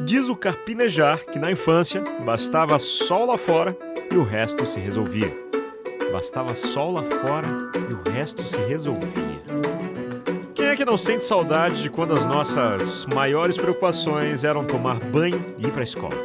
Diz o carpinejar que na infância bastava sol lá fora e o resto se resolvia. Bastava sol lá fora e o resto se resolvia. Quem é que não sente saudade de quando as nossas maiores preocupações eram tomar banho e ir pra escola?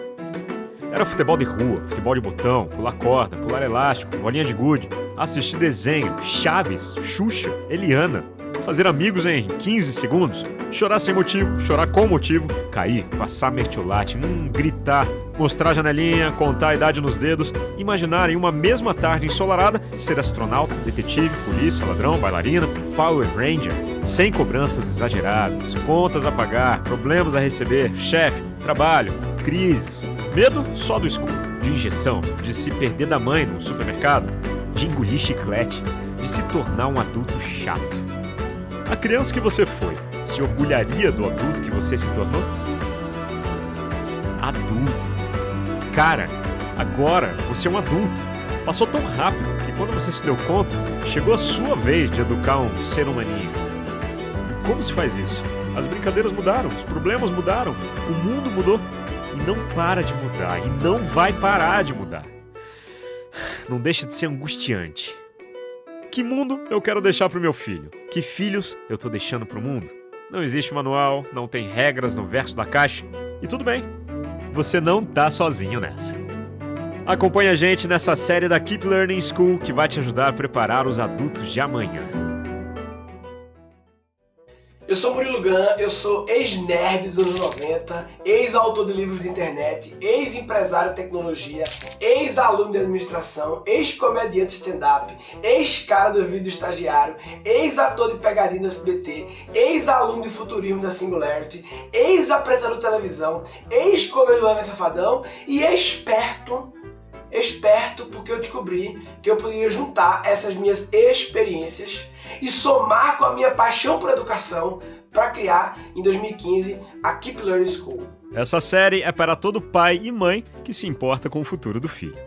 Era futebol de rua, futebol de botão, pular corda, pular elástico, bolinha de gude, assistir desenho, Chaves, Xuxa, Eliana, fazer amigos em 15 segundos, chorar sem motivo, chorar com motivo, cair, passar mertiolate, gritar, mostrar a janelinha, contar a idade nos dedos, imaginar em uma mesma tarde ensolarada ser astronauta, detetive, polícia, ladrão, bailarina, Power Ranger, sem cobranças exageradas, contas a pagar, problemas a receber, chefe, trabalho, crises, medo só do escuro, de injeção, de se perder da mãe no supermercado, de engolir chiclete, de se tornar um adulto chato. A criança que você foi se orgulharia do adulto que você se tornou? Adulto. Cara, agora você é um adulto. Passou tão rápido que quando você se deu conta, chegou a sua vez de educar um ser humaninho. Como se faz isso? As brincadeiras mudaram, os problemas mudaram, o mundo mudou. E não para de mudar, e não vai parar de mudar. Não deixa de ser angustiante. Que mundo eu quero deixar pro meu filho? Que filhos eu tô deixando pro mundo? Não existe manual, não tem regras no verso da caixa. E tudo bem, você não tá sozinho nessa. Acompanhe a gente nessa série da Keep Learning School que vai te ajudar a preparar os adultos de amanhã. Eu sou Murilo Gun, eu sou ex-nerd dos anos 90, ex-autor de livros de internet, ex-empresário de tecnologia, ex-aluno de administração, ex-comediante stand-up, ex-cara do vídeo estagiário, ex-ator de pegadinha no SBT, ex-aluno de futurismo da Singularity, ex-apresentador de televisão, ex-comediante safadão e esperto porque eu descobri que eu poderia juntar essas minhas experiências e somar com a minha paixão por educação para criar, em 2015, a Keep Learning School. Essa série é para todo pai e mãe que se importa com o futuro do filho.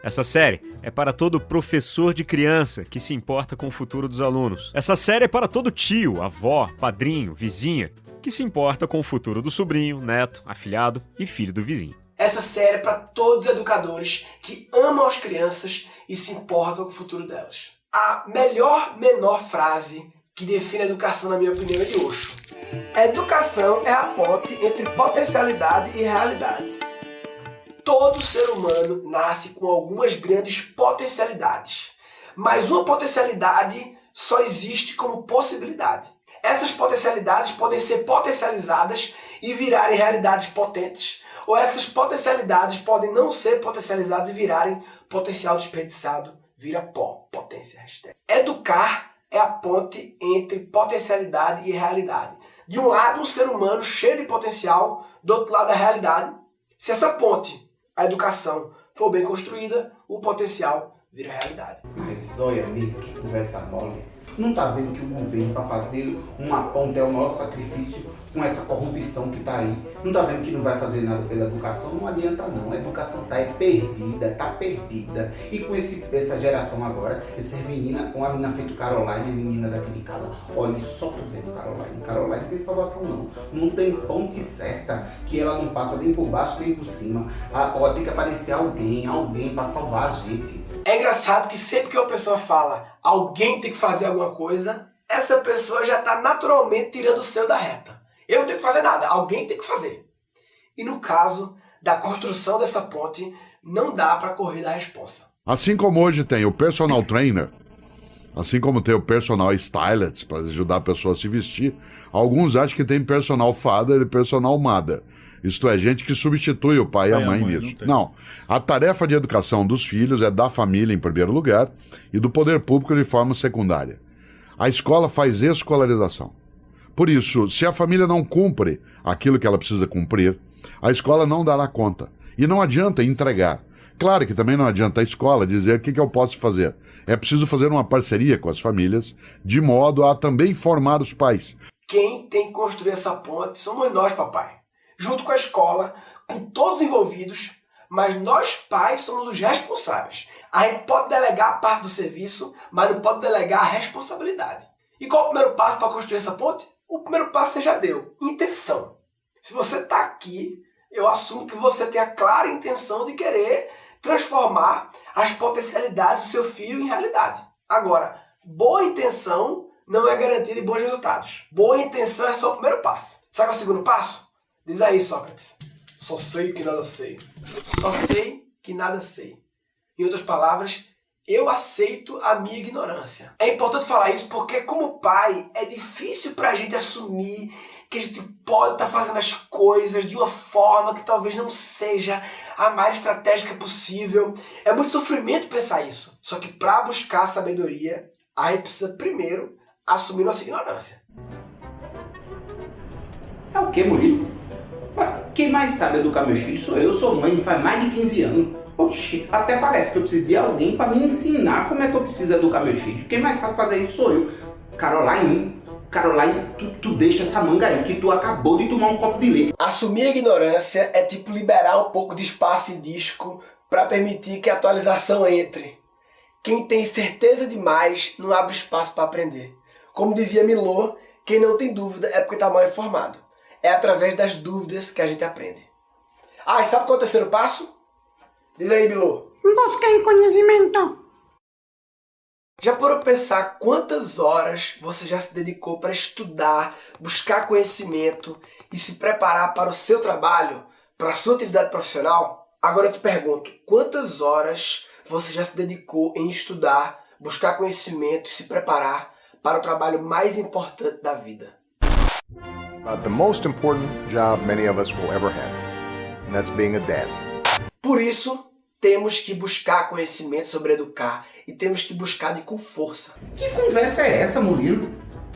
Essa série é para todo professor de criança que se importa com o futuro dos alunos. Essa série é para todo tio, avó, padrinho, vizinha que se importa com o futuro do sobrinho, neto, afilhado e filho do vizinho. Essa série é para todos os educadores que amam as crianças e se importam com o futuro delas. A menor frase que define a educação, na minha opinião, é de Osho. A educação é a ponte entre potencialidade e realidade. Todo ser humano nasce com algumas grandes potencialidades, mas uma potencialidade só existe como possibilidade. Essas potencialidades podem ser potencializadas e virarem realidades potentes, ou essas potencialidades podem não ser potencializadas e virarem potencial desperdiçado, vira pó, potência, hashtag. Educar é a ponte entre potencialidade e realidade. De um lado, um ser humano cheio de potencial, do outro lado, a realidade. Se essa ponte, a educação, for bem construída, o potencial vira realidade. Mas olha, amigo, que conversa mole. Não tá vendo que o governo, para fazer uma ponte, é o nosso sacrifício com essa corrupção que tá aí? Não tá vendo que não vai fazer nada pela educação? Não adianta não, a educação tá perdida. E com essa geração agora, essas meninas, uma menina feito Caroline, a menina daqui de casa, olha, só tô vendo Caroline não tem salvação não. Não tem ponte certa, que ela não passa nem por baixo nem por cima. Tem que aparecer alguém para salvar a gente. É engraçado que sempre que uma pessoa fala alguém tem que fazer alguma coisa, essa pessoa já está naturalmente tirando o seu da reta. Eu não tenho que fazer nada, alguém tem que fazer. E no caso da construção dessa ponte, não dá para correr da responsa. Assim como hoje tem o personal trainer, assim como tem o personal stylist para ajudar a pessoa a se vestir, alguns acham que tem personal father e personal mother. Isto é, gente que substitui o pai e a mãe nisso. Não. A tarefa de educação dos filhos é da família em primeiro lugar e do poder público de forma secundária. A escola faz escolarização. Por isso, se a família não cumpre aquilo que ela precisa cumprir, a escola não dará conta. E não adianta entregar. Claro que também não adianta a escola dizer o que eu posso fazer. É preciso fazer uma parceria com as famílias, de modo a também formar os pais. Quem tem que construir essa ponte somos nós, papai. Junto com a escola, com todos os envolvidos, mas nós pais somos os responsáveis. A gente pode delegar a parte do serviço, mas não pode delegar a responsabilidade. E qual é o primeiro passo para construir essa ponte? O primeiro passo você já deu, intenção. Se você está aqui, Eu assumo que você tem a clara intenção de querer transformar as potencialidades do seu filho em realidade. Agora, boa intenção não é garantia de bons resultados. Boa intenção é só o primeiro passo. Sabe qual é o segundo passo? Diz aí, Sócrates. Só sei que nada sei. Só sei que nada sei. Em outras palavras, eu aceito a minha ignorância. É importante falar isso porque, como pai, é difícil pra gente assumir que a gente pode estar fazendo as coisas de uma forma que talvez não seja a mais estratégica possível. É muito sofrimento pensar isso. Só que para buscar sabedoria, a gente precisa primeiro assumir nossa ignorância. É o que, Murilo? Quem mais sabe educar meus filhos sou eu. Sou mãe faz mais de 15 anos. Oxi, até parece que eu preciso de alguém para me ensinar como é que eu preciso educar meus filhos. Quem mais sabe fazer isso sou eu. Caroline, tu deixa essa manga aí que tu acabou de tomar um copo de leite. Assumir a ignorância é tipo liberar um pouco de espaço em disco para permitir que a atualização entre. Quem tem certeza demais não abre espaço para aprender. Como dizia Milô, quem não tem dúvida é porque está mal informado. É através das dúvidas que a gente aprende. Ah, e sabe qual é o terceiro passo? Diz aí, Milô. Busquem conhecimento. Já parou para pensar quantas horas você já se dedicou para estudar, buscar conhecimento e se preparar para o seu trabalho, para a sua atividade profissional? Agora eu te pergunto, quantas horas você já se dedicou em estudar, buscar conhecimento e se preparar para o trabalho mais importante da vida? The most important job many of us will ever have, and that's being a dad. Por isso, temos que buscar conhecimento sobre educar e temos que buscar com força. Que conversa é essa, Murilo?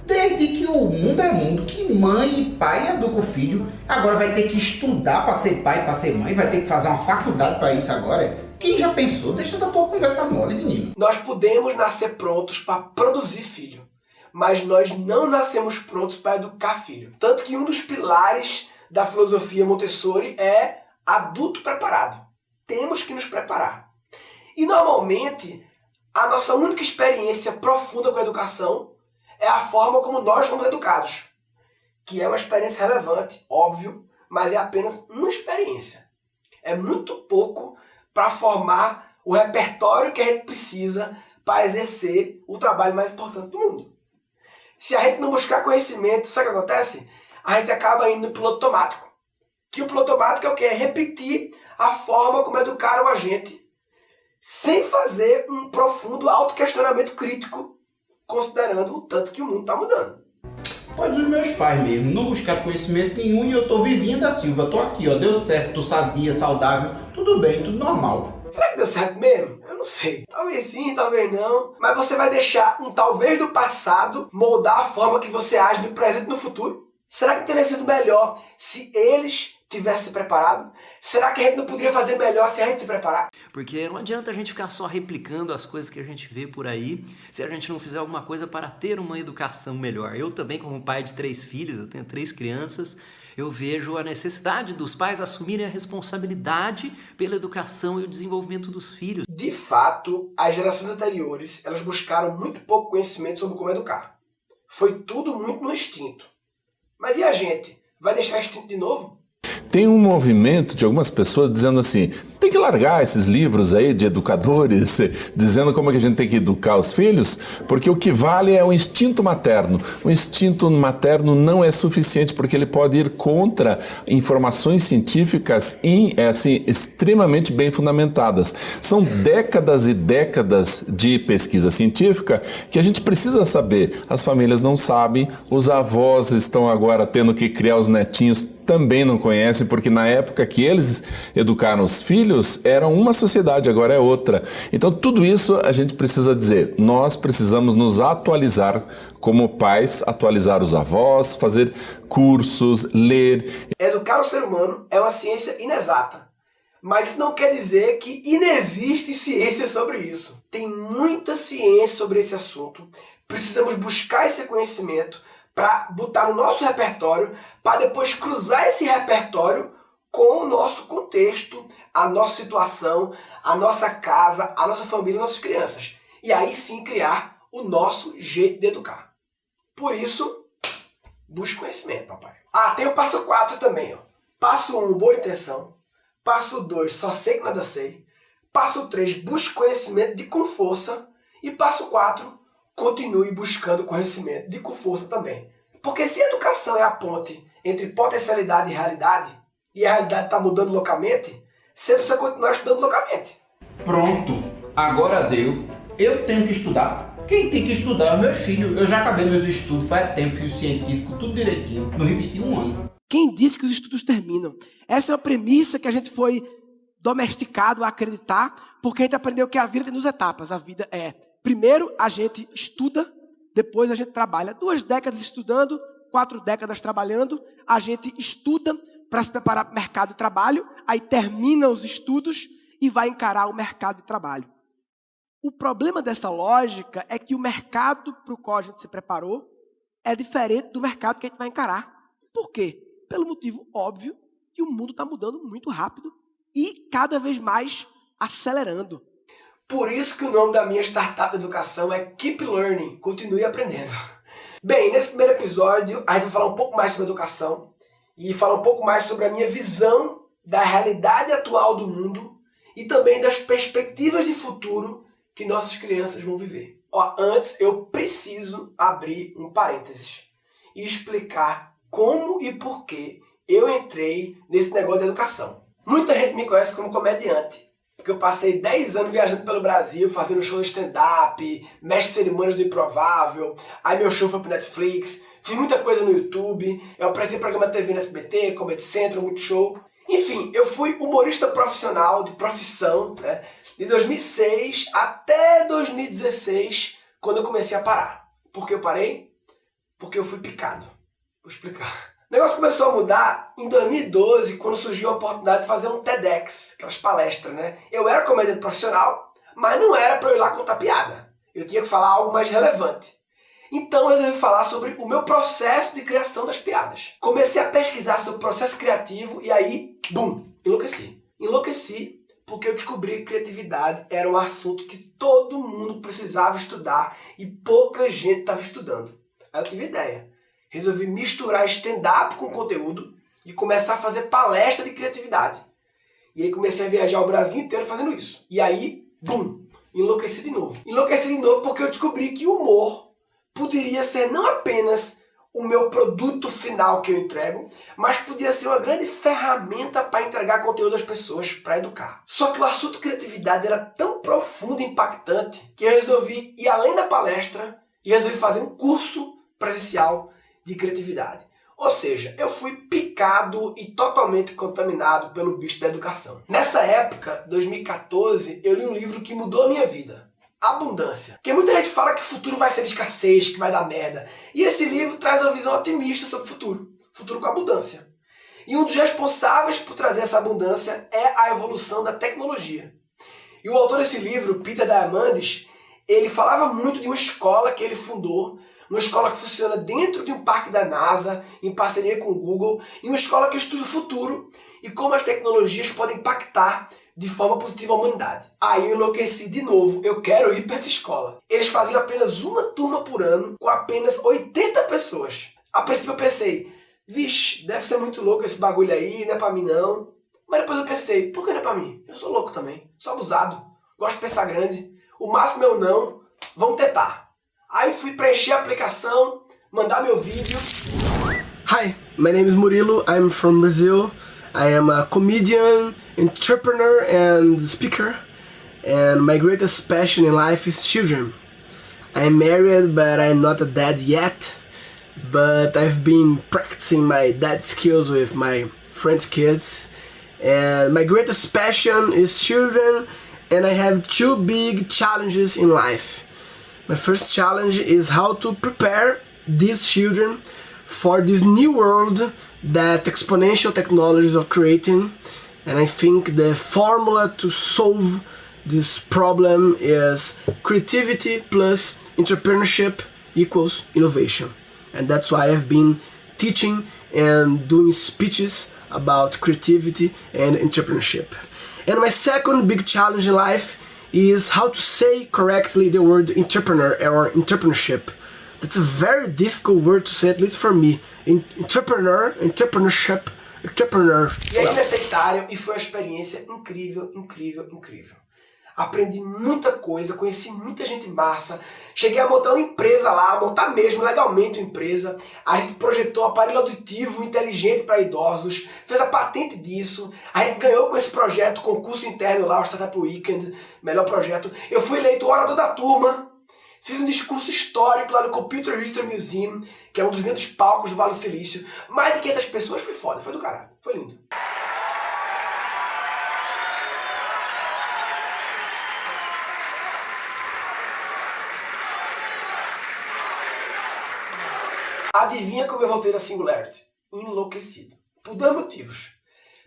Desde que o mundo é mundo, que mãe e pai educam o filho, agora vai ter que estudar para ser pai, para ser mãe, vai ter que fazer uma faculdade para isso agora? Quem já pensou? Deixa da tua conversa mole, menino. Nós podemos nascer prontos para produzir filho, mas nós não nascemos prontos para educar filho. Tanto que um dos pilares da filosofia Montessori é adulto preparado. Temos que nos preparar. E normalmente, a nossa única experiência profunda com a educação é a forma como nós fomos educados. Que é uma experiência relevante, óbvio, mas é apenas uma experiência. É muito pouco para formar o repertório que a gente precisa para exercer o trabalho mais importante do mundo. Se a gente não buscar conhecimento, sabe o que acontece? A gente acaba indo no piloto automático. Que o piloto automático é o quê? É repetir a forma como educaram a gente, sem fazer um profundo autoquestionamento crítico, considerando o tanto que o mundo está mudando. Pois os meus pais mesmo não buscaram conhecimento nenhum e eu tô vivinha da Silva, tô aqui, ó, deu certo, tô sadia, saudável, tudo bem, tudo normal. Será que deu certo mesmo? Eu não sei. Talvez sim, talvez não. Mas você vai deixar um talvez do passado moldar a forma que você age no presente e no futuro? Será que teria sido melhor se eles tivessem se preparado? Será que a gente não poderia fazer melhor se a gente se preparar? Porque não adianta a gente ficar só replicando as coisas que a gente vê por aí se a gente não fizer alguma coisa para ter uma educação melhor. Eu também, como pai de 3 filhos, eu tenho 3 crianças, eu vejo a necessidade dos pais assumirem a responsabilidade pela educação e o desenvolvimento dos filhos. De fato, as gerações anteriores, elas buscaram muito pouco conhecimento sobre como educar. Foi tudo muito no instinto. Mas e a gente? Vai deixar instinto de novo? Tem um movimento de algumas pessoas dizendo assim, tem que largar esses livros aí de educadores, dizendo como é que a gente tem que educar os filhos, porque o que vale é o instinto materno. O instinto materno não é suficiente, porque ele pode ir contra informações científicas assim, extremamente bem fundamentadas. São décadas e décadas de pesquisa científica que a gente precisa saber. As famílias não sabem, os avós estão agora tendo que criar os netinhos, também não conhecem, porque na época que eles educaram os filhos, era uma sociedade, agora é outra. Então tudo isso a gente precisa dizer, nós precisamos nos atualizar como pais, atualizar os avós, fazer cursos, ler. Educar o ser humano é uma ciência inexata, mas isso não quer dizer que inexiste ciência sobre isso. Tem muita ciência sobre esse assunto, precisamos buscar esse conhecimento para botar no nosso repertório, para depois cruzar esse repertório com o nosso contexto, a nossa situação, a nossa casa, a nossa família, nossas crianças. E aí sim criar o nosso jeito de educar. Por isso, busque conhecimento, papai. Ah, tem o passo 4 também, ó. Passo 1, boa intenção. Passo 2, só sei que nada sei. Passo 3, busque conhecimento com força. E passo 4, continue buscando conhecimento com força também. Porque se a educação é a ponte entre potencialidade e a realidade está mudando loucamente, você precisa continuar estudando loucamente. Pronto, agora deu. Eu tenho que estudar. Quem tem que estudar é meus filhos. Eu já acabei meus estudos faz tempo, fiz o científico, tudo direitinho. Não repeti um ano. Quem disse que os estudos terminam? Essa é uma premissa que a gente foi domesticado a acreditar, porque a gente aprendeu que a vida tem 2 etapas. A vida é, primeiro a gente estuda, depois a gente trabalha. 2 décadas estudando, 4 décadas trabalhando. A gente estuda para se preparar para o mercado de trabalho, aí termina os estudos e vai encarar o mercado de trabalho. O problema dessa lógica é que o mercado para o qual a gente se preparou é diferente do mercado que a gente vai encarar. Por quê? Pelo motivo óbvio que o mundo está mudando muito rápido e cada vez mais acelerando. Por isso que o nome da minha startup de educação é Keep Learning, continue aprendendo. Bem, nesse primeiro episódio a gente vai falar um pouco mais sobre educação e falar um pouco mais sobre a minha visão da realidade atual do mundo e também das perspectivas de futuro que nossas crianças vão viver. Antes eu preciso abrir um parênteses e explicar como e por que eu entrei nesse negócio de educação. Muita gente me conhece como comediante, porque eu passei 10 anos viajando pelo Brasil, fazendo show de stand-up, mestre de cerimônias do Improvável, aí meu show foi pro Netflix, fiz muita coisa no YouTube, eu apresentei programa de TV no SBT, Comedy Central, Multishow. Enfim, eu fui humorista profissional, de profissão, né? De 2006 até 2016, quando eu comecei a parar. Por que eu parei? Porque eu fui picado. Vou explicar. O negócio começou a mudar em 2012, quando surgiu a oportunidade de fazer um TEDx, aquelas palestras, né? Eu era comediante profissional, mas não era para eu ir lá contar piada. Eu tinha que falar algo mais relevante. Então eu resolvi falar sobre o meu processo de criação das piadas. Comecei a pesquisar sobre o processo criativo e aí, bum, enlouqueci. Enlouqueci porque eu descobri que criatividade era um assunto que todo mundo precisava estudar e pouca gente estava estudando. Aí eu tive ideia. Resolvi misturar stand-up com conteúdo e começar a fazer palestra de criatividade. E aí comecei a viajar o Brasil inteiro fazendo isso. E aí, bum, enlouqueci de novo. Enlouqueci de novo porque eu descobri que o humor poderia ser não apenas o meu produto final que eu entrego, mas podia ser uma grande ferramenta para entregar conteúdo às pessoas, para educar. Só que o assunto criatividade era tão profundo e impactante que eu resolvi ir além da palestra e resolvi fazer um curso presencial de criatividade. Ou seja, eu fui picado e totalmente contaminado pelo bicho da educação. Nessa época, 2014, eu li um livro que mudou a minha vida. Abundância. Porque muita gente fala que o futuro vai ser de escassez, que vai dar merda. E esse livro traz uma visão otimista sobre o futuro. Futuro com abundância. E um dos responsáveis por trazer essa abundância é a evolução da tecnologia. E o autor desse livro, Peter Diamandis, ele falava muito de uma escola que ele fundou, uma escola que funciona dentro de um parque da NASA, em parceria com o Google, e uma escola que estuda o futuro e como as tecnologias podem impactar de forma positiva a humanidade. Aí eu enlouqueci de novo, eu quero ir para essa escola. Eles faziam apenas uma turma por ano, com apenas 80 pessoas. A princípio eu pensei, vixe, deve ser muito louco esse bagulho aí, não é pra mim não. Mas depois eu pensei, por que não é pra mim? Eu sou louco também, sou abusado, gosto de pensar grande. O máximo é o não, vamos tentar. Aí fui preencher a aplicação, mandar meu vídeo. Hi, my name is Murilo, I'm from Brazil. I am a comedian, entrepreneur and speaker. And my greatest passion in life is children. I'm married, but I'm not a dad yet. But I've been practicing my dad skills with my friends' kids. And my greatest passion is children, and I have 2 big challenges in life. My first challenge is how to prepare these children for this new world that exponential technologies are creating. And I think the formula to solve this problem is creativity plus entrepreneurship equals innovation. And that's why I've been teaching and doing speeches about creativity and entrepreneurship. And my second big challenge in life is how to say correctly the word entrepreneur or entrepreneurship. That's a very difficult word to say, at least for me. Entrepreneur, entrepreneurship E aí nessa Itália, e foi uma experiência incrível. Aprendi muita coisa, conheci muita gente massa. Cheguei a montar uma empresa lá, montar mesmo legalmente uma empresa. A gente projetou um aparelho auditivo inteligente para idosos, fez a patente disso. A gente ganhou com esse projeto, concurso interno lá, o Startup Weekend, melhor projeto. Eu fui eleito o orador da turma. Fiz um discurso histórico lá no Computer History Museum, que é um dos grandes palcos do Vale do Silício. Mais de 500 pessoas, foi foda, foi do caralho, foi lindo. Adivinha como eu voltei da Singularity? Enlouquecido. Por 2 motivos.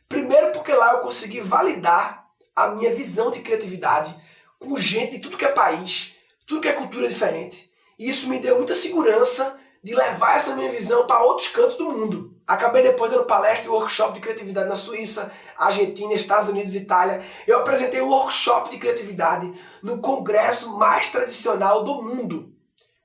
Primeiro, porque lá eu consegui validar a minha visão de criatividade com gente de tudo que é país, tudo que é cultura diferente. E isso me deu muita segurança de levar essa minha visão para outros cantos do mundo. Acabei depois dando palestra e workshop de criatividade na Suíça, Argentina, Estados Unidos e Itália. Eu apresentei um workshop de criatividade no congresso mais tradicional do mundo.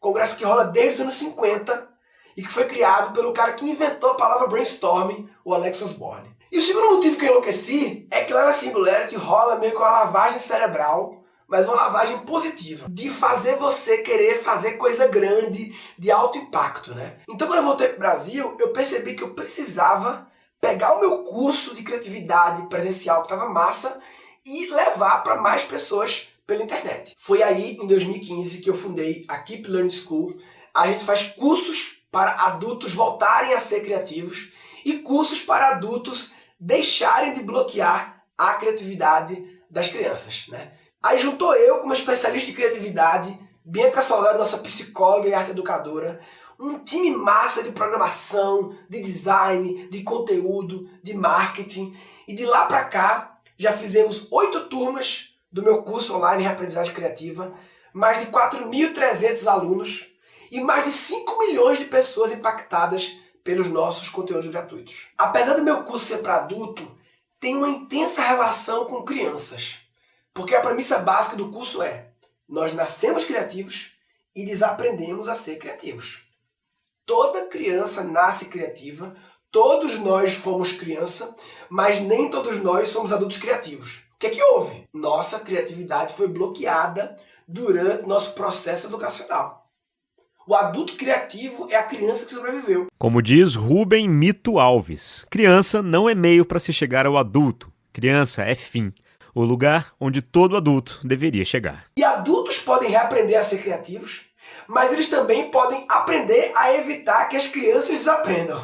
Congresso que rola desde os anos 50 e que foi criado pelo cara que inventou a palavra brainstorming, o Alex Osborne. E o segundo motivo que eu enlouqueci é que lá na Singularity rola meio que uma lavagem cerebral, mas uma lavagem positiva, de fazer você querer fazer coisa grande, de alto impacto, né? Então quando eu voltei pro Brasil, eu percebi que eu precisava pegar o meu curso de criatividade presencial, que estava massa, e levar para mais pessoas pela internet. Foi aí, em 2015, que eu fundei a Keep Learning School. A gente faz cursos para adultos voltarem a ser criativos e cursos para adultos deixarem de bloquear a criatividade das crianças, né? Aí juntou eu como especialista em criatividade, Bianca Soldado, nossa psicóloga e arte educadora, um time massa de programação, de design, de conteúdo, de marketing. E de lá para cá, já fizemos 8 turmas do meu curso online de aprendizagem criativa, mais de 4.300 alunos e mais de 5 milhões de pessoas impactadas pelos nossos conteúdos gratuitos. Apesar do meu curso ser para adulto, tem uma intensa relação com crianças. Porque a premissa básica do curso é: nós nascemos criativos e desaprendemos a ser criativos. Toda criança nasce criativa, todos nós fomos criança, mas nem todos nós somos adultos criativos. O que é que houve? Nossa criatividade foi bloqueada durante nosso processo educacional. O adulto criativo é a criança que sobreviveu. Como diz Rubem Mito Alves, criança não é meio para se chegar ao adulto. Criança é fim. O lugar onde todo adulto deveria chegar. E adultos podem reaprender a ser criativos, mas eles também podem aprender a evitar que as crianças desaprendam.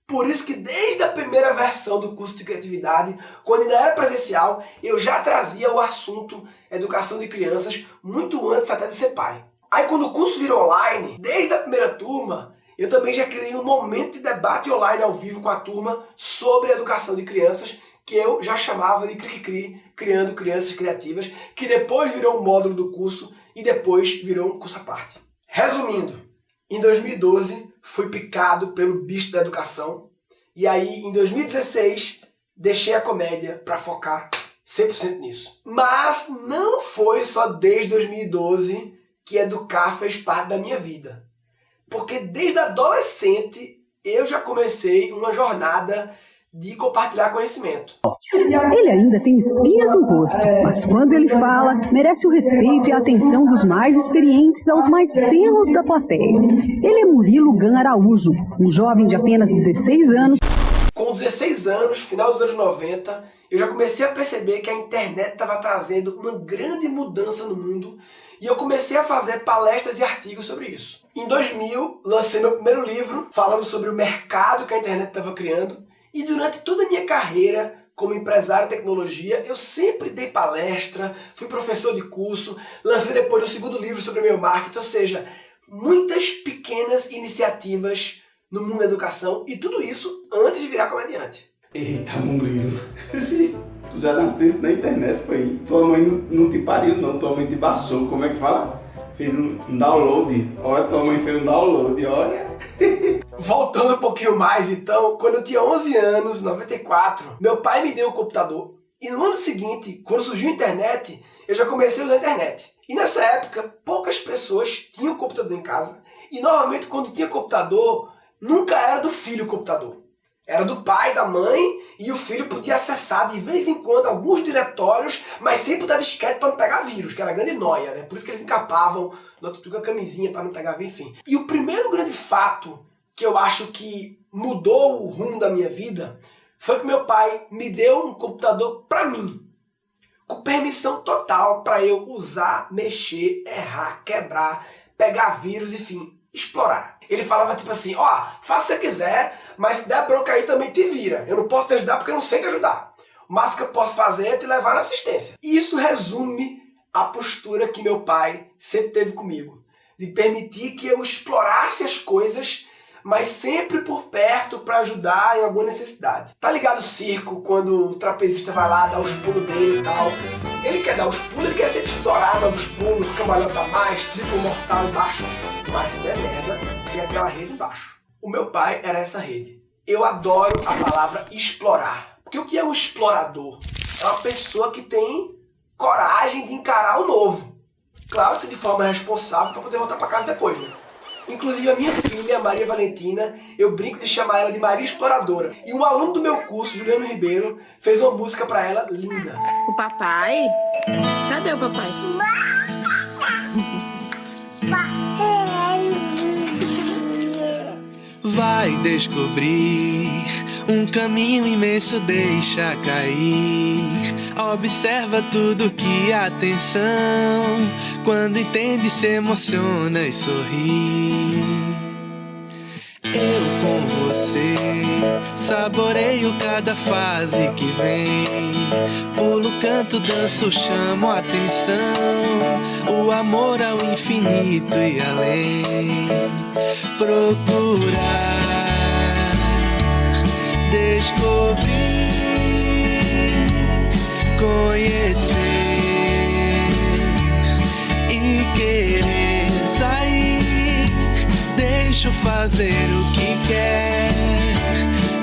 Por isso que desde a primeira versão do curso de criatividade, quando ainda era presencial, eu já trazia o assunto educação de crianças muito antes até de ser pai. Aí quando o curso virou online, desde a primeira turma, eu também já criei um momento de debate online ao vivo com a turma sobre a educação de crianças, que eu já chamava de Cri-Cri, Criando Crianças Criativas, que depois virou um módulo do curso e depois virou um curso à parte. Resumindo, em 2012 fui picado pelo bicho da educação e aí em 2016 deixei a comédia para focar 100% nisso. Mas não foi só desde 2012 que educar fez parte da minha vida. Porque desde adolescente eu já comecei uma jornada de compartilhar conhecimento. Ele ainda tem espinhas no rosto, mas quando ele fala, merece o respeito e a atenção dos mais experientes aos mais tenos da plateia. Ele é Murilo Gan Araújo, um jovem de apenas 16 anos. Com 16 anos, final dos anos 90, eu já comecei a perceber que a internet estava trazendo uma grande mudança no mundo e eu comecei a fazer palestras e artigos sobre isso. Em 2000, lancei meu primeiro livro falando sobre o mercado que a internet estava criando. E durante toda a minha carreira como empresário de tecnologia, eu sempre dei palestra, fui professor de curso, lancei depois o segundo livro sobre meu marketing, ou seja, muitas pequenas iniciativas no mundo da educação e tudo isso antes de virar comediante. Eita, Murilo. Tu já nasceste na internet, foi? Tua mãe não te pariu não, tua mãe te baixou, como é que fala? Fez um download. Olha, tua mãe fez um download, olha. Voltando um pouquinho mais, então, quando eu tinha 11 anos, 94, meu pai me deu um computador. E no ano seguinte, quando surgiu a internet, eu já comecei a usar a internet. E nessa época, poucas pessoas tinham computador em casa. E normalmente, quando tinha computador, nunca era do filho o computador. Era do pai, da mãe, e o filho podia acessar de vez em quando alguns diretórios, mas sempre da disquete para não pegar vírus, que era a grande nóia, né? Por isso que eles encapavam com a camisinha para não pegar vírus, enfim. E o primeiro grande fato que eu acho que mudou o rumo da minha vida foi que meu pai me deu um computador para mim, com permissão total para eu usar, mexer, errar, quebrar, pegar vírus, enfim, explorar. Ele falava tipo assim, ó, faça o que você quiser, mas se der bronca aí também te vira. Eu não posso te ajudar porque eu não sei te ajudar. O máximo que eu posso fazer é te levar na assistência. E isso resume a postura que meu pai sempre teve comigo, de permitir que eu explorasse as coisas, mas sempre por perto para ajudar em alguma necessidade. Tá ligado o circo, quando o trapezista vai lá dar os pulos dele e tal? Ele quer dar os pulos, ele quer sempre explorar novos pulos, cambalhota mais, triplo mortal embaixo. Mas se der merda, tem aquela rede embaixo. O meu pai era essa rede. Eu adoro a palavra explorar. Porque o que é um explorador? É uma pessoa que tem coragem de encarar o novo. Claro que de forma responsável para poder voltar para casa depois, né? Inclusive a minha filha, Maria Valentina, eu brinco de chamar ela de Maria Exploradora. E um aluno do meu curso, Juliano Ribeiro, fez uma música para ela linda. O papai? Cadê o papai? Vai descobrir um caminho imenso, deixa cair. Observa tudo que atenção. Quando entende, se emociona e sorri. Eu com você saboreio cada fase que vem. Pulo, canto, danço, chamo a atenção. O amor ao infinito e além. Procurar, descobrir, conhecer e querer sair. Deixo fazer o que quer,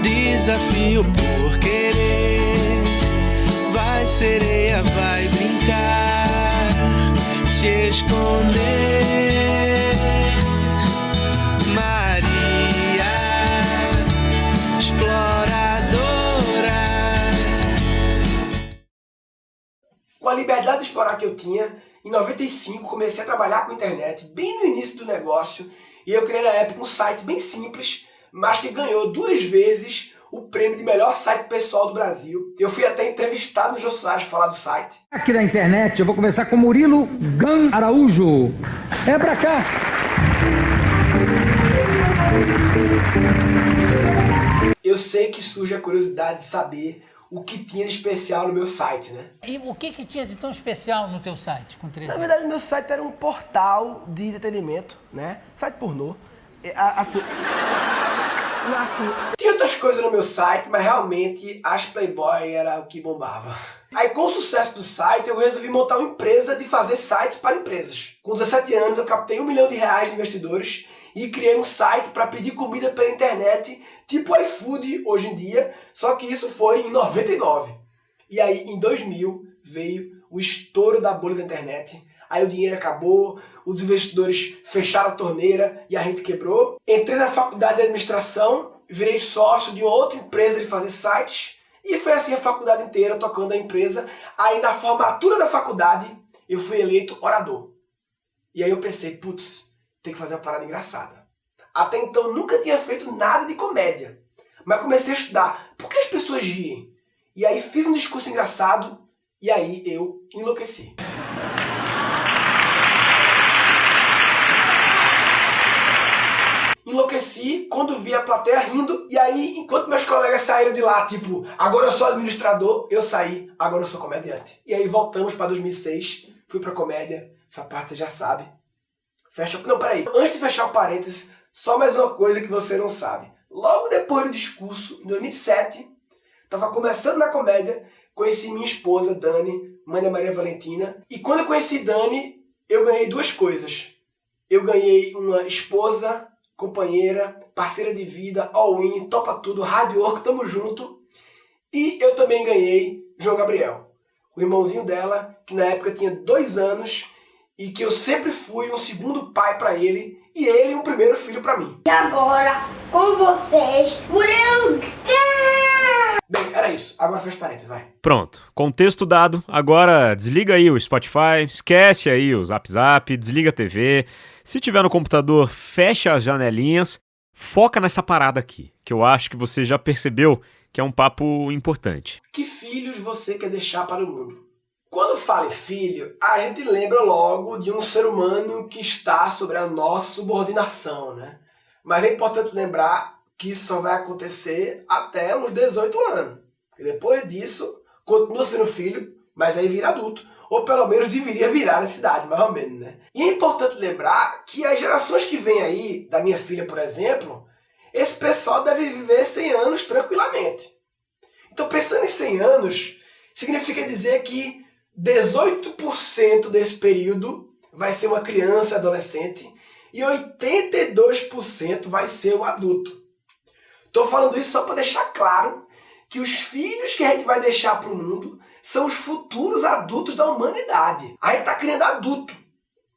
desafio por querer. Vai sereia, vai brincar, se esconder. Maria, exploradora. Com a liberdade de explorar que eu tinha, em 95 comecei a trabalhar com internet, bem no início do negócio, e eu criei na época um site bem simples, mas que ganhou 2 vezes o prêmio de melhor site pessoal do Brasil. Eu fui até entrevistado no Jô Soares para falar do site. Aqui na internet eu vou começar com Murilo Gun Araújo. É pra cá! Eu sei que surge a curiosidade de saber o que tinha de especial no meu site, né? E o que tinha de tão especial no teu site com 13 anos? Na verdade, meu site era um portal de entretenimento, né? Site pornô. Assim, tinha outras coisas no meu site, mas realmente as Playboy era o que bombava. Aí, com o sucesso do site, eu resolvi montar uma empresa de fazer sites para empresas. Com 17 anos, eu captei R$1 milhão de investidores e criei um site para pedir comida pela internet, tipo iFood hoje em dia, só que isso foi em 99. E aí, em 2000, veio o estouro da bolha da internet. Aí o dinheiro acabou, os investidores fecharam a torneira e a gente quebrou. Entrei na faculdade de administração, virei sócio de uma outra empresa de fazer sites, e foi assim a faculdade inteira, tocando a empresa. Aí na formatura da faculdade, eu fui eleito orador. E aí eu pensei, putz, tem que fazer uma parada engraçada. Até então nunca tinha feito nada de comédia, mas comecei a estudar por que as pessoas riem. E aí fiz um discurso engraçado e aí eu enlouqueci. Enlouqueci quando vi a plateia rindo, e aí enquanto meus colegas saíram de lá, tipo, agora eu sou administrador, eu saí, agora eu sou comediante. E aí voltamos para 2006, fui pra comédia, essa parte você já sabe. Fecha... Não, peraí. Antes de fechar o parênteses, só mais uma coisa que você não sabe. Logo depois do discurso, em 2007, tava começando na comédia, conheci minha esposa, Dani, mãe da Maria Valentina. E quando eu conheci Dani, eu ganhei 2 coisas. Eu ganhei uma esposa, companheira, parceira de vida, all-in, topa tudo, hard work, tamo junto. E eu também ganhei João Gabriel, o irmãozinho dela, que na época tinha 2 anos, e que eu sempre fui um segundo pai pra ele, e ele um primeiro filho pra mim. E agora, com vocês, Murilo fecha parênteses, vai. Pronto, contexto dado, agora desliga aí o Spotify, esquece aí o Zap, desliga a TV, se tiver no computador, fecha as janelinhas, foca nessa parada aqui, que eu acho que você já percebeu que é um papo importante. Que filhos você quer deixar para o mundo? Quando fala em filho, a gente lembra logo de um ser humano que está sobre a nossa subordinação, né? Mas é importante lembrar que isso só vai acontecer até uns 18 anos. Porque depois disso, continua sendo filho, mas aí vira adulto. Ou pelo menos deveria virar nessa idade, mais ou menos, né? E é importante lembrar que as gerações que vêm aí, da minha filha, por exemplo, esse pessoal deve viver 100 anos tranquilamente. Então, pensando em 100 anos, significa dizer que 18% desse período vai ser uma criança e adolescente e 82% vai ser um adulto. Estou falando isso só para deixar claro que os filhos que a gente vai deixar para o mundo são os futuros adultos da humanidade. A gente está criando adulto.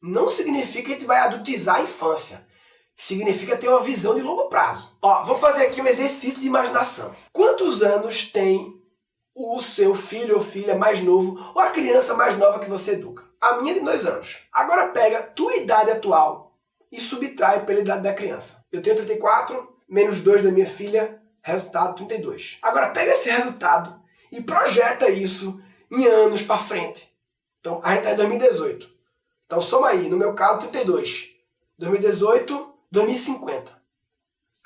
Não significa que a gente vai adultizar a infância. Significa ter uma visão de longo prazo. Ó, vou fazer aqui um exercício de imaginação. Quantos anos tem o seu filho ou filha mais novo ou a criança mais nova que você educa? A minha de 2 anos. Agora pega a tua idade atual e subtrai pela idade da criança. Eu tenho 34, menos 2 da minha filha, resultado 32. Agora pega esse resultado e projeta isso em anos para frente. Então a gente está em 2018. Então soma aí, no meu caso 32. 2018, 2050.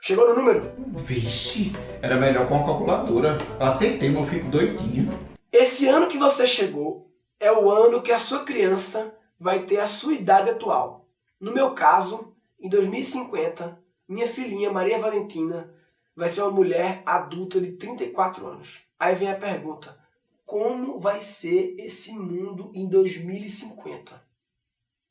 Chegou no número? Vixe, era melhor com a calculadora. Aceitei, mas eu fico doidinho. Esse ano que você chegou é o ano que a sua criança vai ter a sua idade atual. No meu caso, em 2050, minha filhinha Maria Valentina vai ser uma mulher adulta de 34 anos. Aí vem a pergunta, como vai ser esse mundo em 2050?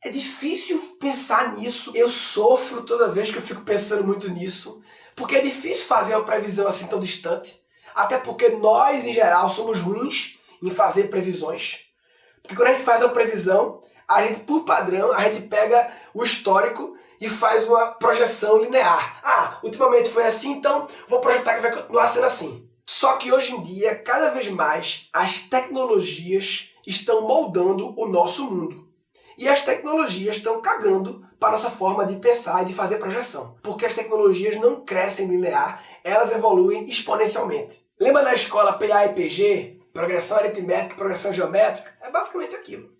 É difícil pensar nisso. Eu sofro toda vez que eu fico pensando muito nisso, porque é difícil fazer uma previsão assim tão distante. Até porque nós, em geral, somos ruins em fazer previsões. Porque quando a gente faz uma previsão, a gente, por padrão, a gente pega o histórico e faz uma projeção linear. Ah, ultimamente foi assim, então vou projetar que vai continuar sendo assim. Só que hoje em dia, cada vez mais, as tecnologias estão moldando o nosso mundo. E as tecnologias estão cagando para a nossa forma de pensar e de fazer projeção. Porque as tecnologias não crescem linear, elas evoluem exponencialmente. Lembra na escola PA e PG? Progressão aritmétrica e progressão geométrica? É basicamente aquilo.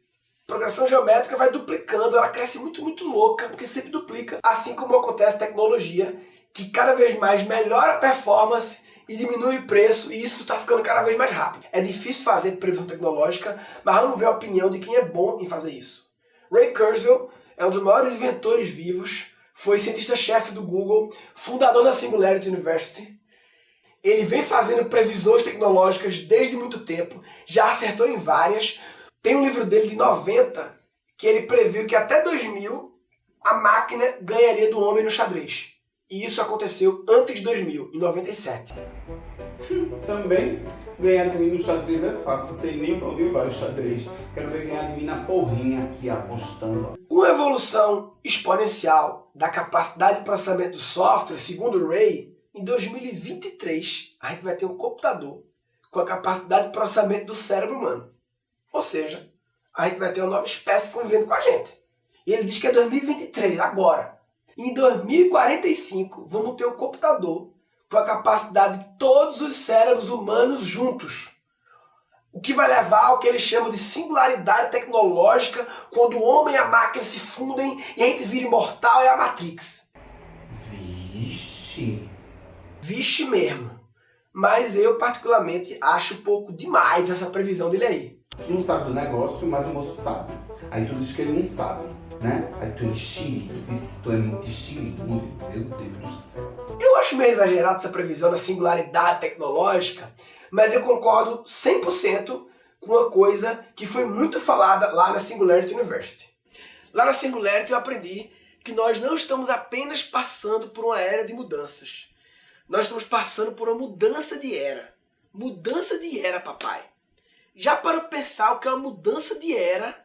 Progressão geométrica vai duplicando, ela cresce muito, muito louca, porque sempre duplica. Assim como acontece tecnologia, que cada vez mais melhora a performance e diminui o preço, e isso está ficando cada vez mais rápido. É difícil fazer previsão tecnológica, mas vamos ver a opinião de quem é bom em fazer isso. Ray Kurzweil é um dos maiores inventores vivos, foi cientista-chefe do Google, fundador da Singularity University. Ele vem fazendo previsões tecnológicas desde muito tempo, já acertou em várias. Tem um livro dele de 90 que ele previu que até 2000 a máquina ganharia do homem no xadrez. E isso aconteceu antes de 2000, em 97. Também, ganhar de mim no xadrez é fácil, não sei nem pra onde vai o xadrez. Quero ver ganhar de mim na porrinha aqui, apostando. Uma evolução exponencial da capacidade de processamento do software, segundo o Ray, em 2023 a gente vai ter um computador com a capacidade de processamento do cérebro humano. Ou seja, a gente vai ter uma nova espécie convivendo com a gente. E ele diz que é 2023, agora. E em 2045 vamos ter um computador com a capacidade de todos os cérebros humanos juntos. O que vai levar ao que eles chamam de singularidade tecnológica, quando o homem e a máquina se fundem e a gente vira imortal, é a Matrix. Vixe! Vixe mesmo. Mas eu particularmente acho um pouco demais essa previsão dele aí. Tu não sabe do negócio, mas o moço sabe. Aí tu diz que ele não sabe, né? Aí tu é enxerido, tu é muito enxerido, meu Deus do céu. Eu acho meio exagerado essa previsão da singularidade tecnológica, mas eu concordo 100% com uma coisa que foi muito falada lá na Singularity University. Lá na Singularity eu aprendi que nós não estamos apenas passando por uma era de mudanças. Nós estamos passando por uma mudança de era. Mudança de era, papai. Já para pensar o que é uma mudança de era?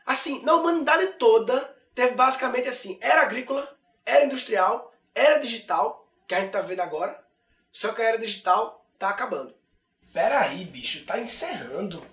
Assim, na humanidade toda, teve basicamente assim, era agrícola, era industrial, era digital, que a gente tá vendo agora, só que a era digital tá acabando. Peraí, bicho, tá encerrando.